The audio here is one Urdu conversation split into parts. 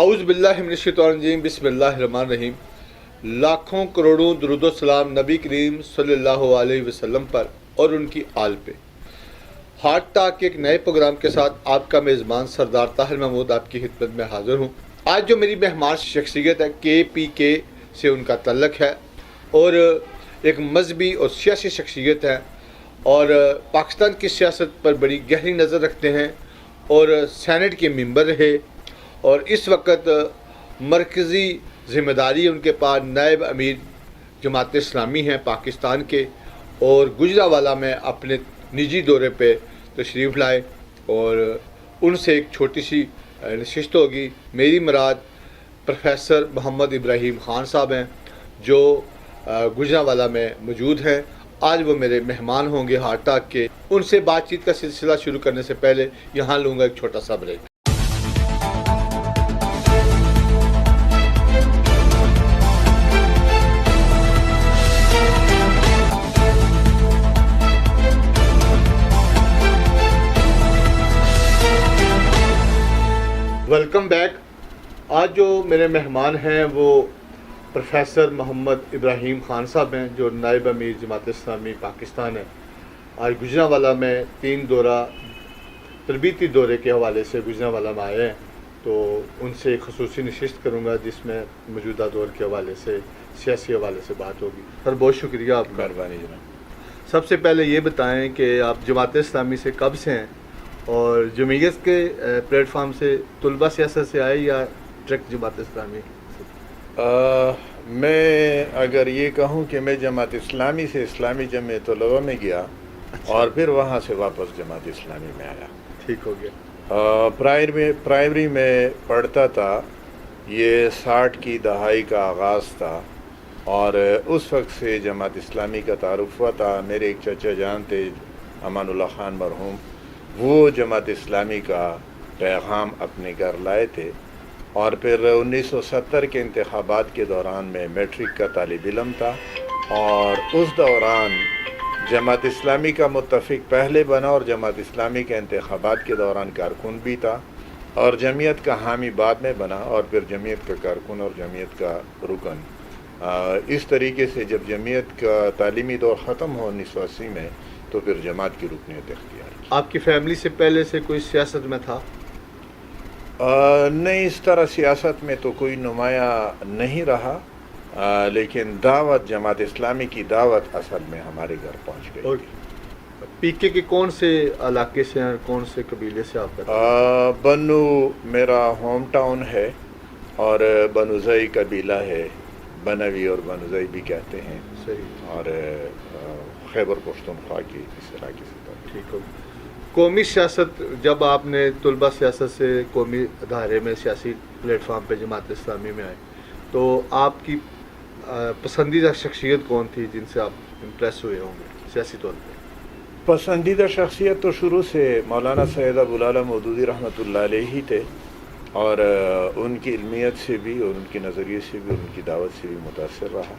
اعوذ باللہ من الشیطان الرجیم بسم اللہ الرحمن الرحیم۔ لاکھوں کروڑوں درود و سلام نبی کریم صلی اللہ علیہ وسلم پر اور ان کی آل پہ۔ ہارٹ ٹاک کے ایک نئے پروگرام کے ساتھ آپ کا میزبان سردار طاہر محمود آپ کی خدمت میں حاضر ہوں۔ آج جو میری مہمان شخصیت ہے KPK سے ان کا تعلق ہے اور ایک مذہبی اور سیاسی شخصیت ہے اور پاکستان کی سیاست پر بڑی گہری نظر رکھتے ہیں اور سینٹ کے ممبر رہے اور اس وقت مرکزی ذمہ داری ان کے پاس نائب امیر جماعت اسلامی ہیں پاکستان کے، اور گجرانوالہ میں اپنے نجی دورے پہ تشریف لائے اور ان سے ایک چھوٹی سی نشست ہوگی۔ میری مراد پروفیسر محمد ابراہیم خان صاحب ہیں جو گجرانوالہ میں موجود ہیں۔ آج وہ میرے مہمان ہوں گے ہارٹ ٹاک کے۔ ان سے بات چیت کا سلسلہ شروع کرنے سے پہلے یہاں لوں گا ایک چھوٹا سا بریک۔ Welcome back. آج جو میرے مہمان ہیں وہ پروفیسر محمد ابراہیم خان صاحب ہیں جو نائب امیر جماعت اسلامی پاکستان ہے۔ آج گجرانوالہ میں 3 دورہ تربیتی دورے کے حوالے سے گجرانوالہ میں آئے ہیں، تو ان سے ایک خصوصی نشست کروں گا جس میں موجودہ دور کے حوالے سے سیاسی حوالے سے بات ہوگی۔ سر بہت شکریہ آپ کا۔ مہربانی جناب۔ سب سے پہلے یہ بتائیں کہ آپ جماعت اسلامی سے کب سے ہیں اور جمعیت کے پلیٹ فارم سے طلبہ سیاست سے آئے یا ڈائریکٹ جماعت اسلامی؟ میں اگر یہ کہوں کہ میں جماعت اسلامی سے اسلامی جمع طلبہ میں گیا اور پھر وہاں سے واپس جماعت اسلامی میں آیا۔ ٹھیک ہو گیا۔ پرائمری میں پڑھتا تھا، یہ 60 کی دہائی کا آغاز تھا اور اس وقت سے جماعت اسلامی کا تعارف ہوا تھا۔ میرے ایک چچا جان تھے امان اللہ خان مرحوم، وہ جماعت اسلامی کا پیغام اپنے گھر لائے تھے، اور پھر 1970 کے انتخابات کے دوران میں میٹرک کا طالب علم تھا اور اس دوران جماعت اسلامی کا متفق پہلے بنا اور جماعت اسلامی کے انتخابات کے دوران کارکن بھی تھا، اور جمعیت کا حامی بعد میں بنا اور پھر جمعیت کا کارکن اور جمعیت کا رکن۔ اس طریقے سے جب جمعیت کا تعلیمی دور ختم ہو 1980 میں تو پھر جماعت کی رکنیت اختیار کی۔ آپ کی فیملی سے پہلے سے کوئی سیاست میں تھا؟ نہیں، اس طرح سیاست میں تو کوئی نمایاں نہیں رہا، لیکن دعوت جماعت اسلامی کی دعوت اصل میں ہمارے گھر پہنچ گئی اور تھی۔ PK کے کون سے علاقے سے ہیں، کون سے قبیلے سے آپ کا؟ بنو میرا ہوم ٹاؤن ہے اور بنوزئی قبیلہ ہے، بنوی اور بنوزئی بھی کہتے ہیں، صحیح، اور خیبر پختونخوا کی اس علاقے سے تعلق۔ ٹھیک ہو۔ قومی سیاست، جب آپ نے طلبہ سیاست سے قومی ادارے میں سیاسی پلیٹ فارم پہ جماعت اسلامی میں آئے، تو آپ کی پسندیدہ شخصیت کون تھی جن سے آپ امپریس ہوئے ہوں گے سیاسی طور پہ؟ پسندیدہ شخصیت تو شروع سے مولانا سید ابو العلا مودودی رحمۃ اللہ علیہ ہی تھے، اور ان کی علمیت سے بھی اور ان کے نظریے سے بھی اور ان کی دعوت سے بھی متاثر رہا،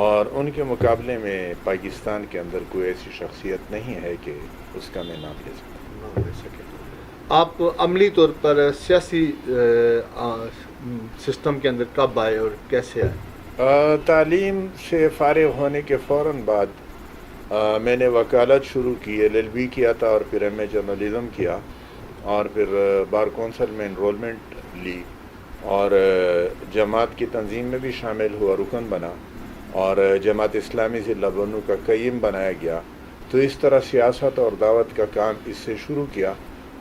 اور ان کے مقابلے میں پاکستان کے اندر کوئی ایسی شخصیت نہیں ہے کہ اس کا میں نام لے سکوں۔ آپ عملی طور پر سیاسی سسٹم کے اندر کب آئے اور کیسے آئے؟ تعلیم سے فارغ ہونے کے فوراً بعد میں نے وکالت شروع کی، LLB کیا تھا اور پھر MA جرنلزم کیا، اور پھر بار کونسل میں انرولمنٹ لی اور جماعت کی تنظیم میں بھی شامل ہوا، رکن بنا، اور جماعت اسلامی ضلع بنو کا قیم بنایا گیا۔ تو اس طرح سیاست اور دعوت کا کام اس سے شروع کیا،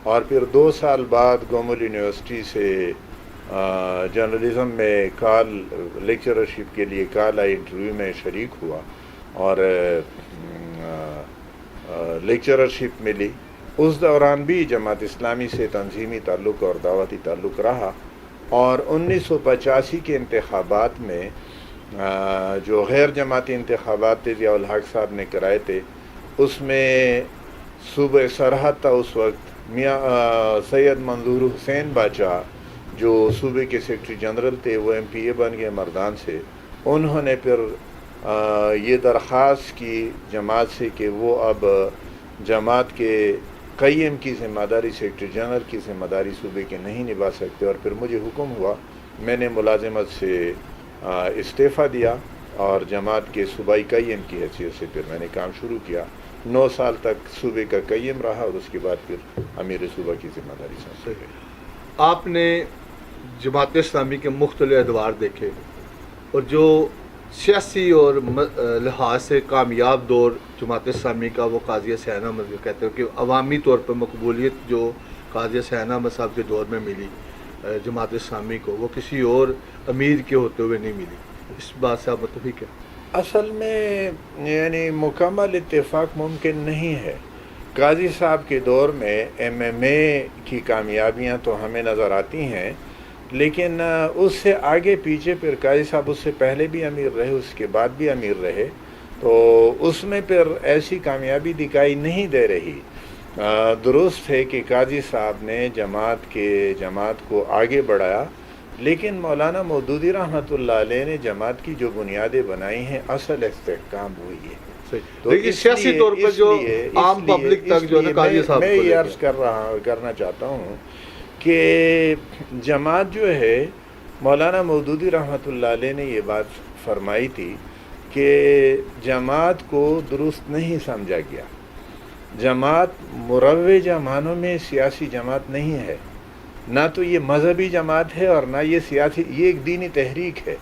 اور پھر 2 سال بعد گومل یونیورسٹی سے جرنلزم میں لیکچررشپ کے لیے کال آئی، انٹرویو میں شریک ہوا اور لیکچررشپ ملی۔ اس دوران بھی جماعت اسلامی سے تنظیمی تعلق اور دعوتی تعلق رہا، اور 1985 کے انتخابات میں جو غیر جماعتی انتخابات تھے ضیاء الحق صاحب نے کرائے تھے، اس میں صوبہ سرحد تھا اس وقت، میاں سید منظور حسین باچا جو صوبے کے سیکرٹری جنرل تھے، وہ MPA بن گئے مردان سے۔ انہوں نے پھر یہ درخواست کی جماعت سے کہ وہ اب جماعت کے قیم کی ذمہ داری سیکرٹری جنرل کی ذمہ داری صوبے کے نہیں نبھا سکتے، اور پھر مجھے حکم ہوا، میں نے ملازمت سے استعفیٰ دیا اور جماعت کے صوبائی قیم کی حیثیت سے پھر میں نے کام شروع کیا۔ 9 سال تک صوبے کا قیم رہا اور اس کے بعد پھر امیر صوبہ کی ذمہ داری سنبھالی گئی۔ آپ نے جماعت اسلامی کے مختلف ادوار دیکھے اور جو سیاسی اور لحاظ سے کامیاب دور جماعت اسلامی کا وہ قاضی حسین احمد کو کہتے ہیں کہ عوامی طور پر مقبولیت جو قاضی حسین احمد صاحب کے دور میں ملی جماعت اسلامی کو، وہ کسی اور امیر کے ہوتے ہوئے نہیں ملی۔ اس بات سے آپ متفق ہیں؟ اصل میں یعنی مکمل اتفاق ممکن نہیں ہے۔ قاضی صاحب کے دور میں MMA کی کامیابیاں تو ہمیں نظر آتی ہیں، لیکن اس سے آگے پیچھے پھر قاضی صاحب اس سے پہلے بھی امیر رہے، اس کے بعد بھی امیر رہے، تو اس میں پھر ایسی کامیابی دکھائی نہیں دے رہی۔ درست ہے کہ قاضی صاحب نے جماعت کو آگے بڑھایا، لیکن مولانا مودودی رحمۃ اللہ علیہ نے جماعت کی جو بنیادیں بنائی ہیں، اصل استحکام وہی ہے۔ لیکن سیاسی طور پر جو عام پبلک تک جو ہے قاضی صاحب میں یہ عرض کرنا چاہتا ہوں کہ جماعت جو ہے، مولانا مودودی رحمۃ اللہ علیہ نے یہ بات فرمائی تھی کہ جماعت کو درست نہیں سمجھا گیا۔ جماعت مروجہ معنوں میں سیاسی جماعت نہیں ہے، نہ تو یہ مذہبی جماعت ہے اور نہ یہ سیاسی، یہ ایک دینی تحریک ہے۔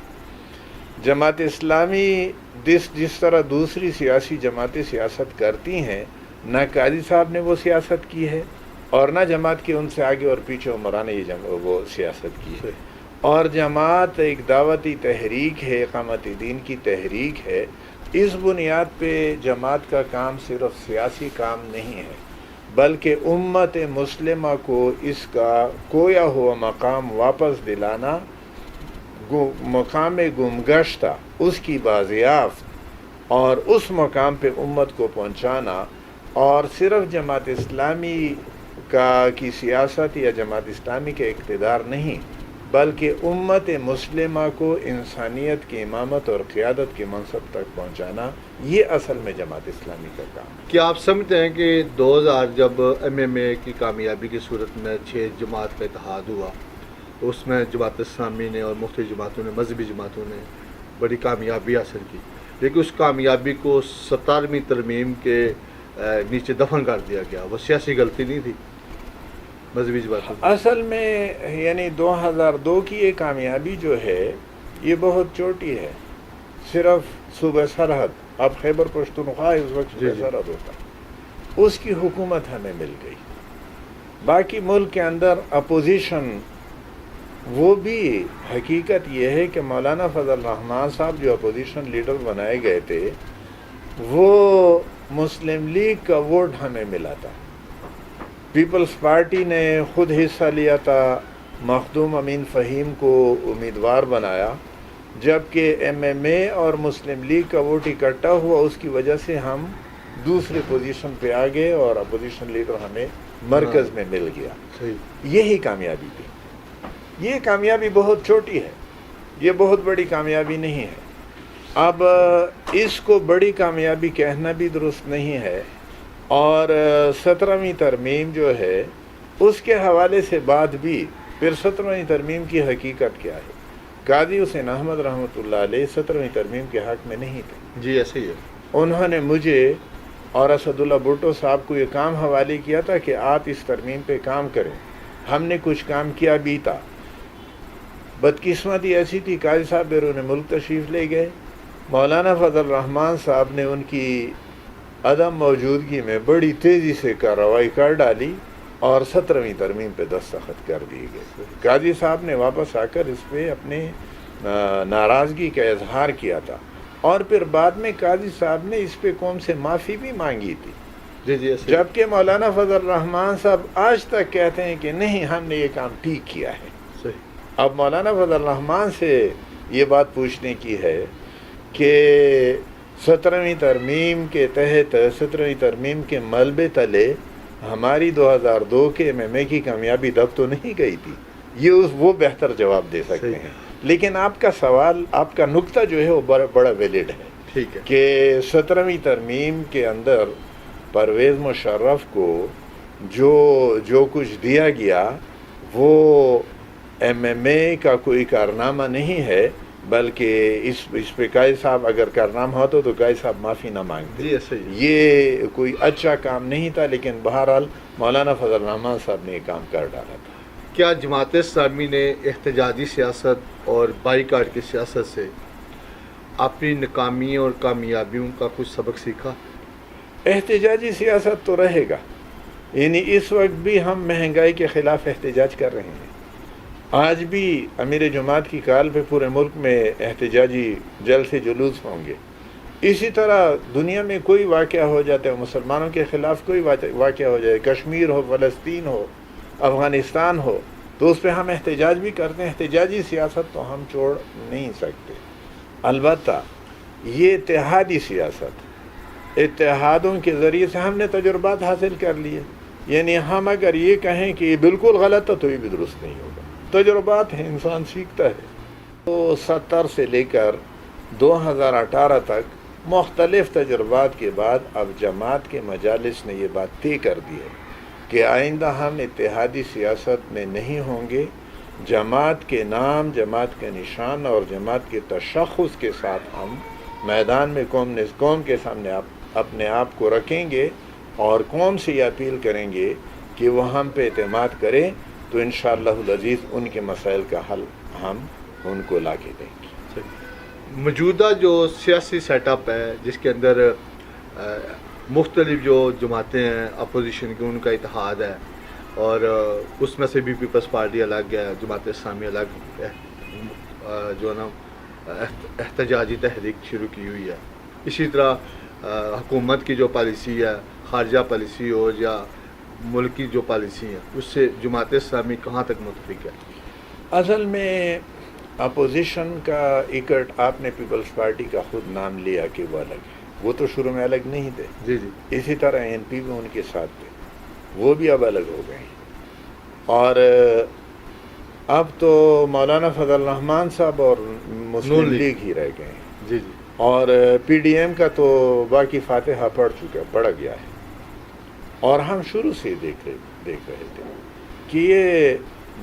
جماعت اسلامی جس طرح دوسری سیاسی جماعتیں سیاست کرتی ہیں، نہ قاضی صاحب نے وہ سیاست کی ہے اور نہ جماعت کے ان سے آگے اور پیچھے عمران نے وہ سیاست کی ہے۔ اور جماعت ایک دعوتی تحریک ہے، اقامت دین کی تحریک ہے۔ اس بنیاد پہ جماعت کا کام صرف سیاسی کام نہیں ہے، بلکہ امت مسلمہ کو اس کا کھویا ہوا مقام واپس دلانا، مقام گمگشتہ اس کی بازیافت اور اس مقام پہ امت کو پہنچانا، اور صرف جماعت اسلامی کی سیاست یا جماعت اسلامی کے اقتدار نہیں، بلکہ امت مسلمہ کو انسانیت کی امامت اور قیادت کے منصب تک پہنچانا، یہ اصل میں جماعت اسلامی کا کام ہے۔ کیا آپ سمجھتے ہیں کہ 2000 جب MMA کی کامیابی کی صورت میں 6 جماعت کا اتحاد ہوا، اس میں جماعت اسلامی نے اور مختلف جماعتوں نے، مذہبی جماعتوں نے بڑی کامیابی حاصل کی، لیکن اس کامیابی کو 17ویں ترمیم کے نیچے دفن کر دیا گیا؟ وہ سیاسی غلطی نہیں تھی مذہبی جماعتوں کی؟ اصل میں یعنی 2002 کی یہ کامیابی جو ہے، یہ بہت چھوٹی ہے۔ صرف صوبہ سرحد، اب خیبر پختونخوا اس وقت صوبہ سرحد ہوتا، اس کی حکومت ہمیں مل گئی۔ باقی ملک کے اندر اپوزیشن، وہ بھی حقیقت یہ ہے کہ مولانا فضل الرحمان صاحب جو اپوزیشن لیڈر بنائے گئے تھے، وہ مسلم لیگ کا ووٹ ہمیں ملا تھا۔ پیپلز پارٹی نے خود حصہ لیا تھا، مخدوم امین فہیم کو امیدوار بنایا، جبکہ MMA اور مسلم لیگ کا ووٹ اکٹھا ہوا، اس کی وجہ سے ہم دوسرے پوزیشن پہ آ گئے اور اپوزیشن لیڈر ہمیں مرکز میں مل گیا۔ یہی کامیابی تھی۔ یہ کامیابی بہت چھوٹی ہے، یہ بہت بڑی کامیابی نہیں ہے۔ اب اس کو بڑی کامیابی کہنا بھی درست نہیں ہے، اور 17ویں ترمیم جو ہے، اس کے حوالے سے بات بھی، پھر 17ویں ترمیم کی حقیقت کیا ہے؟ قاضی حسین احمد رحمۃ اللہ علیہ 17ویں ترمیم کے حق میں نہیں تھے۔ جی ایسے ہی ہے۔ انہوں نے مجھے اور اسد اللہ بھٹو صاحب کو یہ کام حوالے کیا تھا کہ آپ اس ترمیم پہ کام کریں۔ ہم نے کچھ کام کیا بھی تھا۔ بدقسمتی ایسی تھی، قاضی صاحب بیرون ملک تشریف لے گئے، مولانا فضل الرحمان صاحب نے ان کی عدم موجودگی میں بڑی تیزی سے کارروائی کر ڈالی اور 17ویں ترمیم پہ دستخط کر دیے گئے۔ قاضی صاحب نے واپس آ کر اس پہ اپنے ناراضگی کا اظہار کیا تھا، اور پھر بعد میں قاضی صاحب نے اس پہ قوم سے معافی بھی مانگی تھی۔ جی جبکہ مولانا فضل الرحمان صاحب آج تک کہتے ہیں کہ نہیں، ہم نے یہ کام ٹھیک کیا ہے۔ اب مولانا فضل الرحمان سے یہ بات پوچھنے کی ہے کہ 17ویں ترمیم کے تحت، 17ویں ترمیم کے ملبے تلے ہماری 2002 کے MMA کی کامیابی دب تو نہیں گئی تھی؟ یہ وہ بہتر جواب دے سکتے ہیں، لیکن آپ کا سوال، آپ کا نکتہ جو ہے وہ بڑا ویلڈ ہے۔ ٹھیک ہے کہ 17ویں ترمیم کے اندر پرویز مشرف کو جو کچھ دیا گیا وہ MMA کا کوئی کارنامہ نہیں ہے، بلکہ اس پہ قائد صاحب اگر کارنامہ ہوتا تو قائد صاحب معافی نہ مانگتے. جی ایسا ہی. یہ کوئی اچھا کام نہیں تھا، لیکن بہرحال مولانا فضل الرحمان صاحب نے یہ کام کر ڈالا تھا. کیا جماعت اسلامی نے احتجاجی سیاست اور بائیکاٹ کی سیاست سے اپنی ناکامیوں اور کامیابیوں کا کچھ سبق سیکھا؟ احتجاجی سیاست تو رہے گا، یعنی اس وقت بھی ہم مہنگائی کے خلاف احتجاج کر رہے ہیں. آج بھی امیر جماعت کی کال پہ پورے ملک میں احتجاجی جلسے جلوس ہوں گے. اسی طرح دنیا میں کوئی واقعہ ہو جاتا ہے، مسلمانوں کے خلاف کوئی واقعہ ہو جائے، کشمیر ہو، فلسطین ہو، افغانستان ہو، تو اس پہ ہم احتجاج بھی کرتے ہیں. احتجاجی سیاست تو ہم چھوڑ نہیں سکتے. البتہ یہ اتحادی سیاست، اتحادوں کے ذریعے سے ہم نے تجربات حاصل کر لیے. یعنی ہم اگر یہ کہیں کہ یہ بالکل غلط ہے تو یہ بھی درست نہیں ہوگا. تجربات ہیں، انسان سیکھتا ہے. تو 70 سے لے کر 2018 تک مختلف تجربات کے بعد اب جماعت کے مجالس نے یہ بات طے کر دی ہے کہ آئندہ ہم اتحادی سیاست میں نہیں ہوں گے. جماعت کے نام، جماعت کے نشان اور جماعت کے تشخص کے ساتھ ہم میدان میں قوم کے سامنے اپنے آپ کو رکھیں گے اور قوم سے یہ اپیل کریں گے کہ وہ ہم پہ اعتماد کریں، تو انشاءاللہ العزیز ان کے مسائل کا حل ہم ان کو لا کے دیں گے. موجودہ جو سیاسی سیٹ اپ ہے جس کے اندر مختلف جو جماعتیں ہیں اپوزیشن کی، ان کا اتحاد ہے، اور اس میں سے بھی پیپلز پارٹی الگ ہے، جماعت اسلامی الگ ہے، جو ہے نا احتجاجی تحریک شروع کی ہوئی ہے. اسی طرح حکومت کی جو پالیسی ہے، خارجہ پالیسی ہو یا ملک کی جو پالیسی ہے، اس سے جماعت اسلامی کہاں تک متفق ہے؟ اصل میں اپوزیشن کا ایکٹ آپ نے پیپلز پارٹی کا خود نام لیا کہ وہ الگ ہے. وہ تو شروع میں الگ نہیں تھے. جی جی. اسی طرح NP بھی ان کے ساتھ تھے، وہ بھی اب الگ ہو گئے ہیں. اور اب تو مولانا فضل الرحمان صاحب اور مسلم لیگ ہی رہ گئے ہیں. جی جی. اور PDM کا تو باقی فاتحہ پڑھ گیا ہے. اور ہم شروع سے دیکھ رہے تھے کہ یہ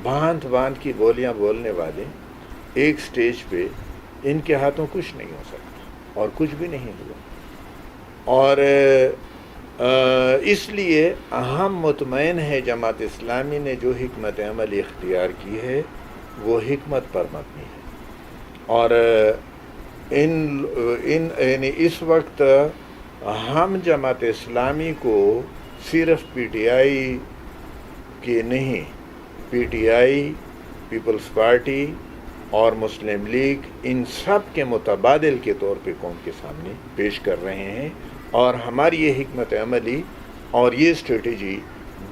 باندھ کی بولیاں بولنے والے ایک سٹیج پہ ان کے ہاتھوں کچھ نہیں ہو سکتا، اور کچھ بھی نہیں ہوا. اور اس لیے ہم مطمئن ہیں جماعت اسلامی نے جو حکمت عمل اختیار کی ہے وہ حکمت پر مبنی ہے. اور یعنی اس وقت ہم جماعت اسلامی کو صرف PTI کے نہیں، PTI، پیپلز پارٹی اور مسلم لیگ، ان سب کے متبادل کے طور پہ قوم کے سامنے پیش کر رہے ہیں. اور ہماری یہ حکمت عملی اور یہ اسٹریٹجی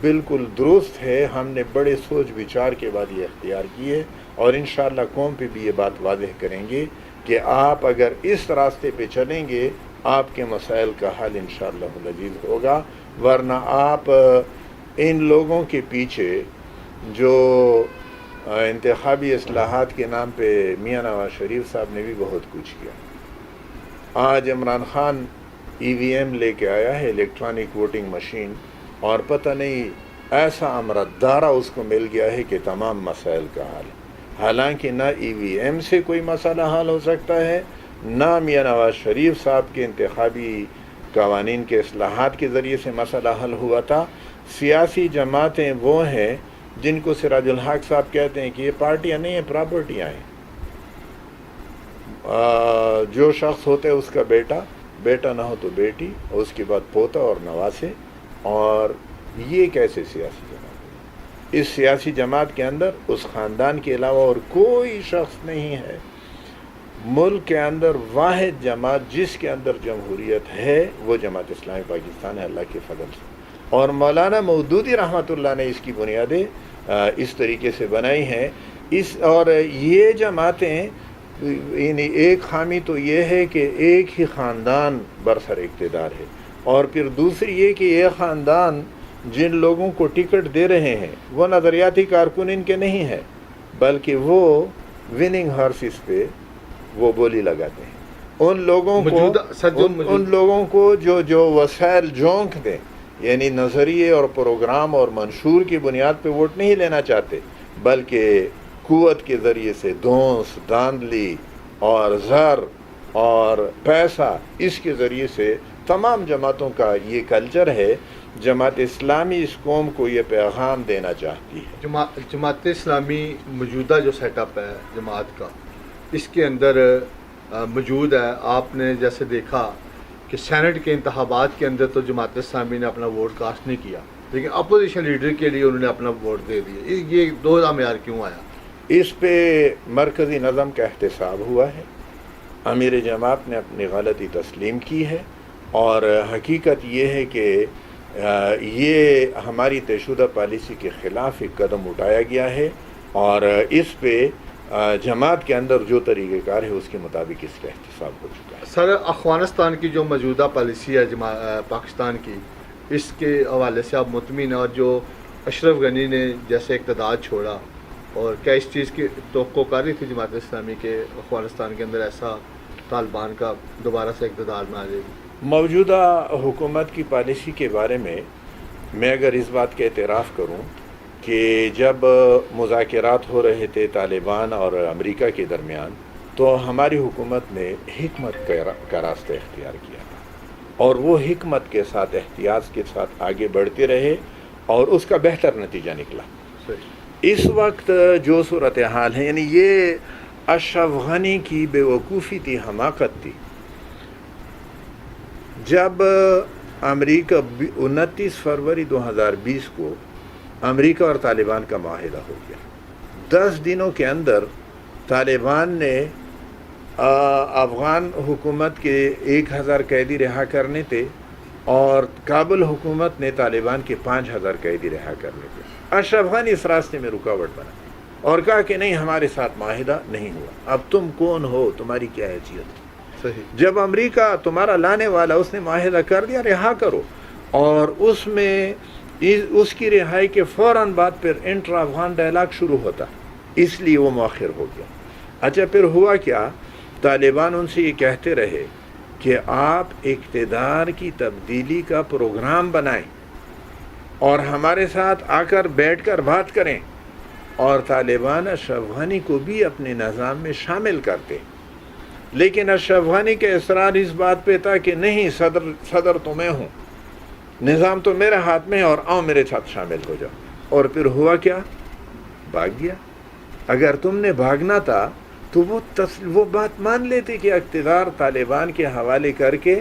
بالکل درست ہے. ہم نے بڑے سوچ وچار کے بعد یہ اختیار کی ہے، اور انشاءاللہ قوم پہ بھی یہ بات واضح کریں گے کہ آپ اگر اس راستے پہ چلیں گے آپ کے مسائل کا حل انشاءاللہ العزیز ہوگا. ورنہ آپ ان لوگوں کے پیچھے جو انتخابی اصلاحات کے نام پہ میاں نواز شریف صاحب نے بھی بہت کچھ کیا. آج عمران خان EVM لے کے آیا ہے، الیکٹرانک ووٹنگ مشین، اور پتہ نہیں ایسا امرت دارہ اس کو مل گیا ہے کہ تمام مسائل کا حل. حالانکہ نہ EVM سے کوئی مسئلہ حل ہو سکتا ہے، نہ میاں نواز شریف صاحب کے انتخابی قوانین کے اصلاحات کے ذریعے سے مسئلہ حل ہوا تھا. سیاسی جماعتیں وہ ہیں جن کو سراج الحق صاحب کہتے ہیں کہ یہ پارٹیاں نہیں ہیں، پراپرٹیاں ہیں. جو شخص ہوتا ہے اس کا بیٹا نہ ہو تو بیٹی، اور اس کے بعد پوتا اور نواسے. اور یہ کیسے سیاسی جماعت ہے؟ اس سیاسی جماعت کے اندر اس خاندان کے علاوہ اور کوئی شخص نہیں ہے. ملک کے اندر واحد جماعت جس کے اندر جمہوریت ہے وہ جماعت اسلامی پاکستان ہے، اللہ کے فضل سے. اور مولانا مودودی رحمۃ اللہ نے اس کی بنیادیں اس طریقے سے بنائی ہیں. اور یہ جماعتیں، یعنی ایک خامی تو یہ ہے کہ ایک ہی خاندان برسر اقتدار ہے، اور پھر دوسری یہ کہ یہ خاندان جن لوگوں کو ٹکٹ دے رہے ہیں وہ نظریاتی کارکن ان کے نہیں ہیں، بلکہ وہ وننگ ہارسز پہ وہ بولی لگاتے ہیں. ان لوگوں کو جو وسائل جونک دیں، یعنی نظریے اور پروگرام اور منشور کی بنیاد پہ ووٹ نہیں لینا چاہتے، بلکہ قوت کے ذریعے سے دھونس، دھاندلی اور زر اور پیسہ، اس کے ذریعے سے تمام جماعتوں کا یہ کلچر ہے۔ جماعت اسلامی اس قوم کو یہ پیغام دینا چاہتی ہے۔ جماعت اسلامی موجودہ جو سیٹ اپ ہے جماعت کا، اس کے اندر موجود ہے، آپ نے جیسے دیکھا کہ سینٹ کے انتخابات کے اندر تو جماعت اسلامی نے اپنا ووٹ کاسٹ نہیں کیا، لیکن اپوزیشن لیڈر کے لیے انہوں نے اپنا ووٹ دے دیا۔ یہ دوہرا معیار کیوں آیا؟ اس پہ مرکزی نظم کا احتساب ہوا ہے، امیر جماعت نے اپنی غلطی تسلیم کی ہے، اور حقیقت یہ ہے کہ یہ ہماری طے شدہ پالیسی کے خلاف ایک قدم اٹھایا گیا ہے، اور اس پہ جماعت کے اندر جو طریقہ کار ہے اس کے مطابق اس کا احتساب ہو چکا ہے۔ سر، افغانستان کی جو موجودہ پالیسی ہے پاکستان کی، اس کے حوالے سے آپ مطمئن ہیں؟ اور جو اشرف غنی نے جیسے اقتدار چھوڑا، اور کیا اس چیز کی توقع کر رہی تھی جماعت اسلامی کے افغانستان کے اندر ایسا طالبان کا دوبارہ سے اقتدار میں آ جائے گی؟ موجودہ حکومت کی پالیسی کے بارے میں اگر اس بات کا اعتراف کروں کہ جب مذاکرات ہو رہے تھے طالبان اور امریکہ کے درمیان، تو ہماری حکومت نے حکمت کا راستہ اختیار کیا تھا، اور وہ حکمت کے ساتھ، احتیاط کے ساتھ آگے بڑھتے رہے، اور اس کا بہتر نتیجہ نکلا۔ اس وقت جو صورتحال ہے، یعنی یہ اشرف غنی کی بے وقوفی تھی، حماقت تھی۔ جب امریکہ 29 فروری 2020 کو امریکہ اور طالبان کا معاہدہ ہو گیا، 10 دنوں کے اندر طالبان نے افغان حکومت کے 1000 قیدی رہا کرنے تھے، اور کابل حکومت نے طالبان کے 5000 قیدی رہا کرنے تھے۔ اشرف غنی اس راستے میں رکاوٹ بنا اور کہا کہ نہیں، ہمارے ساتھ معاہدہ نہیں ہوا، اب تم کون ہو، تمہاری کیا حیثیت ہے؟ جب امریکہ تمہارا لانے والا، اس نے معاہدہ کر دیا، رہا کرو، اور اس میں اس کی رہائی کے فوراً بعد پھر انٹر افغان ڈائلاگ شروع ہوتا، اس لیے وہ مؤخر ہو گیا۔ اچھا، پھر ہوا کیا؟ طالبان ان سے یہ کہتے رہے کہ آپ اقتدار کی تبدیلی کا پروگرام بنائیں اور ہمارے ساتھ آ کر بیٹھ کر بات کریں، اور طالبان اشرف غنی کو بھی اپنے نظام میں شامل کرتے، لیکن اشرف غنی کا اصرار اس بات پہ تھا کہ نہیں، صدر تو میں ہوں، نظام تو میرے ہاتھ میں ہے، اور آؤ میرے ساتھ شامل ہو جاؤ۔ اور پھر ہوا کیا؟ بھاگ گیا۔ اگر تم نے بھاگنا تھا تو وہ بات مان لیتے کہ اقتدار طالبان کے حوالے کر کے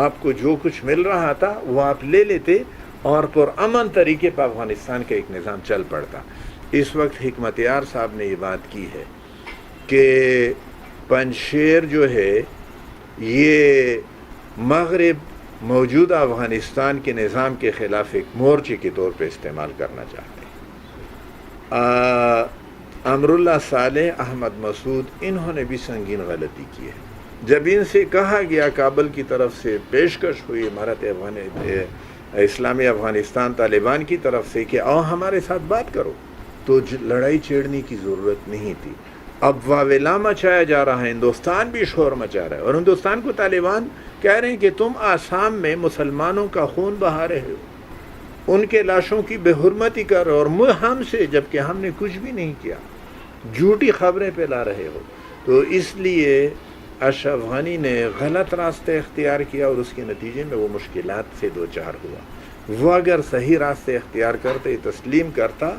آپ کو جو کچھ مل رہا تھا وہ آپ لے لیتے، اور پرامن طریقے پر افغانستان کا ایک نظام چل پڑتا۔ اس وقت حکمت یار صاحب نے یہ بات کی ہے کہ پنشیر جو ہے یہ مغرب موجودہ افغانستان کے نظام کے خلاف ایک مورچے کے طور پہ استعمال کرنا چاہتے ہیں۔ امراللہ صالح، احمد مسعود، انہوں نے بھی سنگین غلطی کی ہے۔ جب ان سے کہا گیا، کابل کی طرف سے پیشکش ہوئی امارت اسلامی افغانستان طالبان کی طرف سے کہ آؤ ہمارے ساتھ بات کرو، تو لڑائی چھیڑنے کی ضرورت نہیں تھی۔ اب واویلا مچایا جا رہا ہے، ہندوستان بھی شور مچا رہا ہے، اور ہندوستان کو طالبان کہہ رہے ہیں کہ تم آسام میں مسلمانوں کا خون بہا رہے ہو، ان کے لاشوں کی بے حرمتی کر رہے ہو، اور ہم سے، جبکہ ہم نے کچھ بھی نہیں کیا، جھوٹی خبریں پھیلا رہے ہو۔ تو اس لیے اشرف غنی نے غلط راستہ اختیار کیا، اور اس کے نتیجے میں وہ مشکلات سے دوچار ہوا۔ وہ اگر صحیح راستے اختیار کرتے، تسلیم کرتا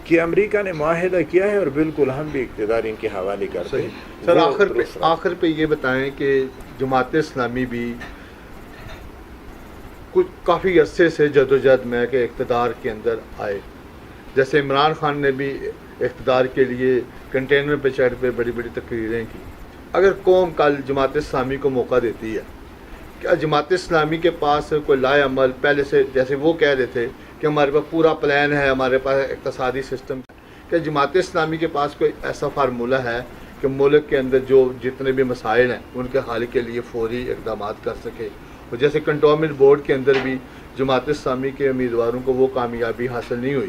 کہ امریکہ نے معاہدہ کیا ہے اور بالکل ہم بھی اقتدار ان کے حوالے کرتے ہیں۔ سر، آخر پہ یہ بتائیں کہ جماعت اسلامی بھی کچھ کافی عرصے سے جدوجہد میں کہ اقتدار کے اندر آئے، جیسے عمران خان نے بھی اقتدار کے لیے کنٹینر پہ چڑھ پہ بڑی بڑی تقریریں کی۔ اگر قوم کل جماعت اسلامی کو موقع دیتی ہے، کیا جماعت اسلامی کے پاس کوئی لائے عمل پہلے سے، جیسے وہ کہہ رہے تھے کہ ہمارے پاس پورا پلان ہے، ہمارے پاس اقتصادی سسٹم، کہ جماعت اسلامی کے پاس کوئی ایسا فارمولہ ہے کہ ملک کے اندر جو جتنے بھی مسائل ہیں ان کے حل کے لیے فوری اقدامات کر سکے؟ اور جیسے کنٹونمنٹ بورڈ کے اندر بھی جماعت اسلامی کے امیدواروں کو وہ کامیابی حاصل نہیں ہوئی،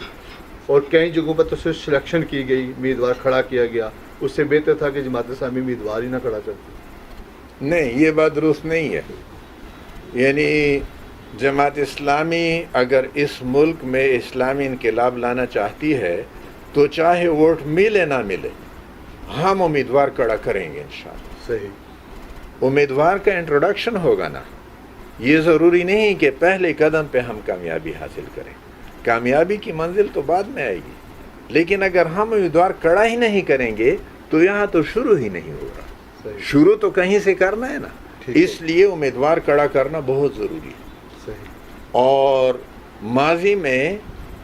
اور کئی جگہوں پر تو صرف سلیکشن کی گئی، امیدوار کھڑا کیا گیا، اس سے بہتر تھا کہ جماعت اسلامی امیدوار ہی نہ کھڑا کرتی۔ نہیں، یہ بات درست نہیں ہے۔ یعنی جماعت اسلامی اگر اس ملک میں اسلامی انقلاب لانا چاہتی ہے تو چاہے ووٹ ملے نہ ملے ہم امیدوار کھڑا کریں گے انشاءاللہ. صحیح. امیدوار کا انٹروڈکشن ہوگا نا. یہ ضروری نہیں کہ پہلے قدم پہ ہم کامیابی حاصل کریں. کامیابی کی منزل تو بعد میں آئے گی، لیکن اگر ہم امیدوار کھڑا ہی نہیں کریں گے تو یہاں تو شروع ہی نہیں ہو رہا. صحیح. شروع تو کہیں سے کرنا ہے نا. ٹھیک ہے. اس لیے امیدوار کھڑا کرنا بہت ضروری ہے. صحیح. اور ماضی میں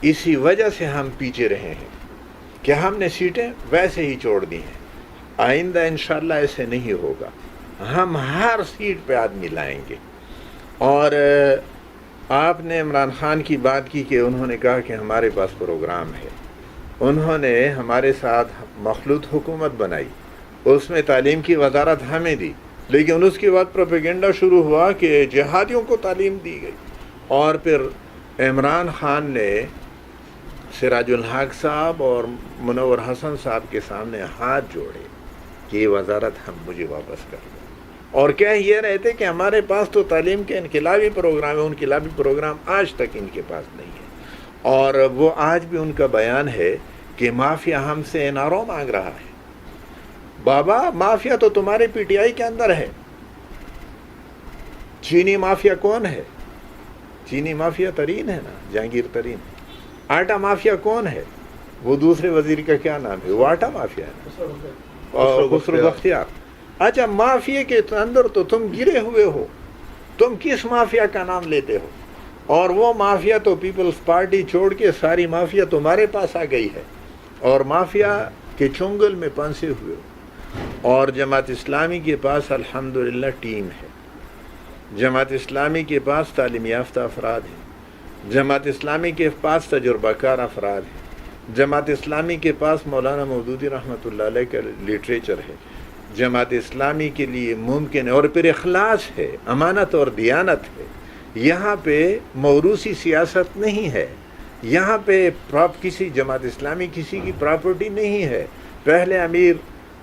اسی وجہ سے ہم پیچھے رہے ہیں کہ ہم نے سیٹیں ویسے ہی چھوڑ دی ہیں. آئندہ انشاءاللہ ایسے نہیں ہوگا. ہم ہر سیٹ پہ آدمی لائیں گے. اور آپ نے عمران خان کی بات کی کہ انہوں نے کہا کہ ہمارے پاس پروگرام ہے. انہوں نے ہمارے ساتھ مخلوط حکومت بنائی، اس میں تعلیم کی وزارت ہمیں دی، لیکن اس کے بعد پروپیگنڈا شروع ہوا کہ جہادیوں کو تعلیم دی گئی. اور پھر عمران خان نے سراج الحق صاحب اور منور حسن صاحب کے سامنے ہاتھ جوڑے کہ یہ وزارت ہم مجھے واپس کر دیں. اور کہہ یہ رہے تھے کہ ہمارے پاس تو تعلیم کے انقلابی پروگرام ہے، انقلابی پروگرام آج تک ان کے پاس نہیں ہے. اور وہ آج بھی ان کا بیان ہے کہ مافیا ہم سے این آر او مانگ رہا ہے. بابا مافیا تو تمہارے پی ٹی آئی کے اندر ہے. چینی مافیا کون ہے؟ چینی مافیا ترین ہے نا، جہانگیر ترین. آٹا مافیا کون ہے؟ وہ دوسرے وزیر کا کیا نام ہے؟ وہ آٹا مافیا ہے، خسرو بختیار. اچھا مافیا کے اندر تو تم گرے ہوئے ہو، تم کس مافیا کا نام لیتے ہو؟ اور وہ مافیا تو پیپلز پارٹی چھوڑ کے ساری مافیا تمہارے پاس آ گئی ہے اور مافیا کے چنگل میں پھنسے ہوئے ہو. اور جماعت اسلامی کے پاس الحمدللہ ٹیم ہے. جماعت اسلامی کے پاس تعلیم یافتہ افراد ہیں. جماعت اسلامی کے پاس تجربہ کار افراد ہیں. جماعت اسلامی کے پاس مولانا مودودی رحمۃ اللہ علیہ کا لٹریچر ہے. جماعت اسلامی کے لیے ممکن ہے. اور پھر اخلاص ہے، امانت اور دیانت ہے. یہاں پہ موروثی سیاست نہیں ہے. یہاں پہ کسی جماعت اسلامی کسی کی پراپرٹی نہیں ہے. پہلے امیر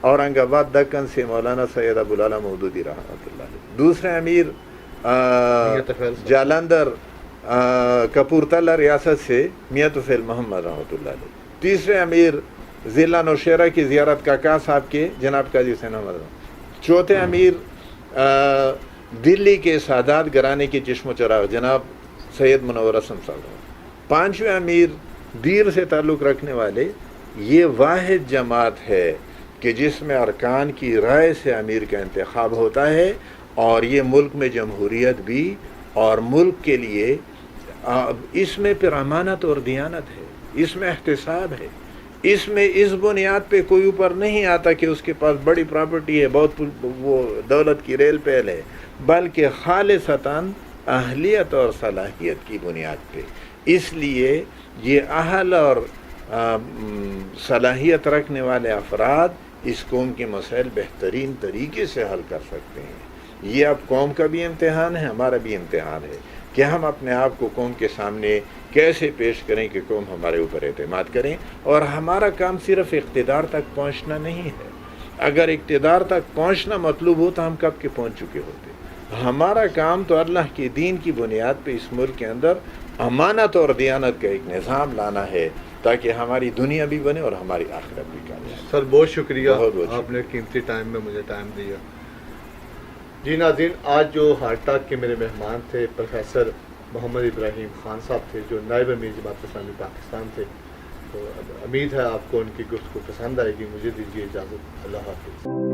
اورنگ آباد دکن سے مولانا سید ابوالعلا مودودی رحمۃ اللہ علیہ، دوسرے امیر جالندھر کپورتلہ ریاست سے میاں طفیل محمد رحمۃ اللہ علیہ، تیسرے امیر ضلع نوشہرہ کی زیارت کاکا صاحب کے جناب قاضی حسین احمد رحمۃ، چوتھے امیر دلی کے سادات گھرانے کے چشم و چراغ جناب سید منور حسن صاحب، پانچویں امیر دیر سے تعلق رکھنے والے. یہ واحد جماعت ہے کہ جس میں ارکان کی رائے سے امیر کا انتخاب ہوتا ہے. اور یہ ملک میں جمہوریت بھی اور ملک کے لیے اس میں پھر امانت اور دیانت ہے، اس میں احتساب ہے. اس میں اس بنیاد پہ کوئی اوپر نہیں آتا کہ اس کے پاس بڑی پراپرٹی ہے، بہت وہ دولت کی ریل پیل ہے، بلکہ خالصتاً اہلیت اور صلاحیت کی بنیاد پہ. اس لیے یہ اہل اور صلاحیت رکھنے والے افراد اس قوم کے مسائل بہترین طریقے سے حل کر سکتے ہیں. یہ اب قوم کا بھی امتحان ہے، ہمارا بھی امتحان ہے کہ ہم اپنے آپ کو قوم کے سامنے کیسے پیش کریں کہ قوم ہمارے اوپر اعتماد کریں. اور ہمارا کام صرف اقتدار تک پہنچنا نہیں ہے. اگر اقتدار تک پہنچنا مطلوب ہو تو ہم کب کے پہنچ چکے ہوتے. ہمارا کام تو اللہ کے دین کی بنیاد پہ اس ملک کے اندر امانت اور دیانت کا ایک نظام لانا ہے تاکہ ہماری دنیا بھی بنے اور ہماری آخرت بھی کامیاب. سر بہت شکریہ، بہت آپ نے قیمتی ٹائم میں مجھے ٹائم دیا. جی ناظرین، آج جو ہارٹ ٹاک کے میرے مہمان تھے پروفیسر محمد ابراہیم خان صاحب تھے، جو نائب امیر جماعت اسلامی پاکستان تھے. تو امید ہے آپ کو ان کی گفتگو پسند آئے گی. مجھے دیجیے اجازت. اللہ حافظ.